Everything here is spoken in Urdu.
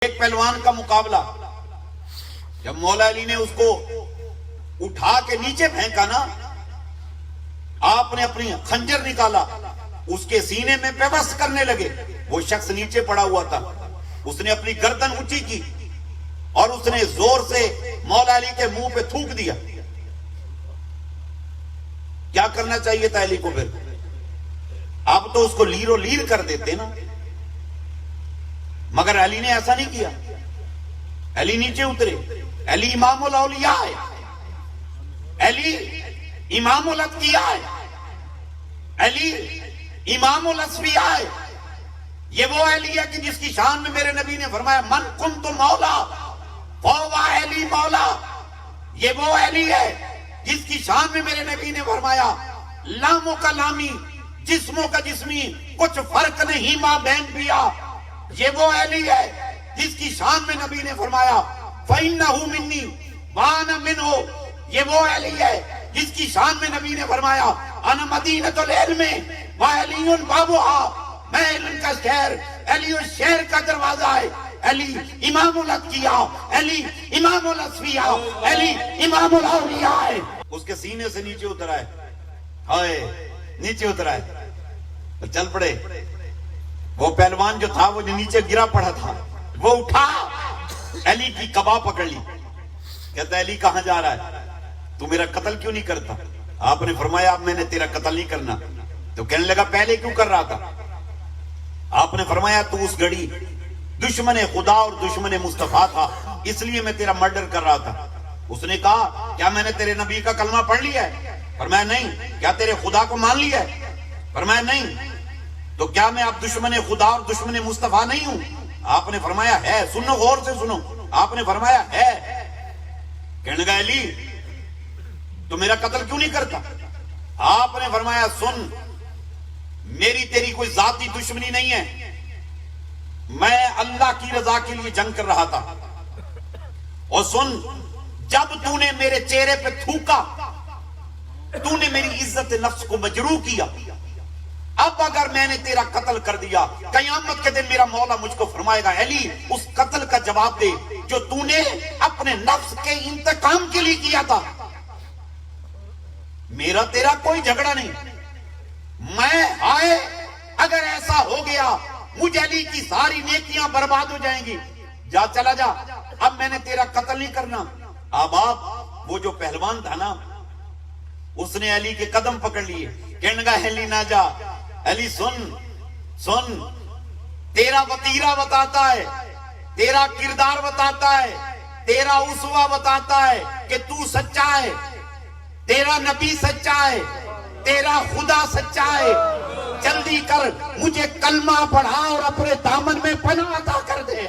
ایک پہلوان کا مقابلہ، جب مولا علی نے اس کو اٹھا کے نیچے پھینکا نا، آپ نے اپنی خنجر نکالا، اس کے سینے میں پیوست کرنے لگے. وہ شخص نیچے پڑا ہوا تھا، اس نے اپنی گردن اونچی کی اور اس نے زور سے مولا علی کے منہ پہ تھوک دیا. کیا کرنا چاہیے تھا علی کو؟ پھر اب تو اس کو لیرو لیر کر دیتے نا، مگر علی نے ایسا نہیں کیا. علی نیچے اترے. علی امام الاولیاء ہے، علی امام الاتقیاء ہے، علی امام الاسفیاء ہے. یہ وہ علی ہے کہ جس کی شان میں میرے نبی نے فرمایا من کنت مولا فہو علی مولا. یہ وہ علی ہے جس کی شان میں میرے نبی نے فرمایا لاموں کا لامی جسموں کا جسمی کچھ فرق نہیں ماں بہن پیا. یہ وہ علی ہے جس کی شان میں نبی نے فرمایا فَإِنَّهُ مِنِّي وَأَنَا مِنْهُ. یہ وہ علی ہے جس کی شان میں نبی نے فرمایا انا مدینۃ العلم وعلی بابها. میں علم کا شہر، علی شہر کا دروازہ ہے. علی امام الاتقیاء، علی امام الاسفیاء، علی امام الاولیاء ہے. اس کے سینے سے نیچے اترا ہے، ہائے نیچے اترا ہے. چل پڑے. وہ پہلوان جو تھا وہ جو نیچے گرا پڑا تھا، وہ اٹھا، علی کی قبا پکڑ لی. کہتا ہے علی کہاں جا رہا ہے؟ تو میرا قتل کیوں نہیں کرتا؟ آپ نے فرمایا اب میں نے تیرا قتل نہیں کرنا. تو کہنے لگا پہلے کیوں کر رہا تھا؟ آپ نے فرمایا تو اس گھڑی دشمن خدا اور دشمن مصطفیٰ تھا، اس لیے میں تیرا مرڈر کر رہا تھا. اس نے کہا کیا میں نے تیرے نبی کا کلمہ پڑھ لیا ہے؟ فرمایا نہیں. کیا تیرے خدا کو مان لیا ہے؟ فرمایا نہیں. تو کیا میں اب دشمن خدا اور دشمن مصطفیٰ نہیں ہوں؟ آپ نے فرمایا ہے. سنو غور سے سنو. آپ نے فرمایا ہے. کہنے لگا علی تو میرا قتل کیوں نہیں کرتا؟ آپ نے فرمایا سن، میری تیری کوئی ذاتی دشمنی نہیں ہے، میں اللہ کی رضا کے لیے جنگ کر رہا تھا. اور سن، جب تو نے میرے چہرے پہ تھوکا تو نے میری عزت نفس کو مجروح کیا. اب اگر میں نے تیرا قتل کر دیا، قیامت کے دن میرا مولا مجھ کو فرمائے گا علی اس قتل کا جواب دے جو تو نے اپنے نفس کے انتقام کے لیے کیا تھا. میرا تیرا کوئی جھگڑا نہیں. میں آئے اگر ایسا ہو گیا مجھ علی کی ساری نیکیاں برباد ہو جائیں گی. جا چلا جا، اب میں نے تیرا قتل نہیں کرنا. اب آپ وہ جو پہلوان تھا نا، اس نے علی کے قدم پکڑ لیے. کہنے لگا علی نہ جا. علی سن سن، تیرا وطیرہ بتاتا ہے، تیرا کردار بتاتا ہے، تیرا اسوہ بتاتا ہے کہ تو سچا ہے، تیرا نبی سچا ہے، تیرا خدا سچا ہے. جلدی کر مجھے کلمہ پڑھا اور اپنے دامن میں پناہ عطا کر دے.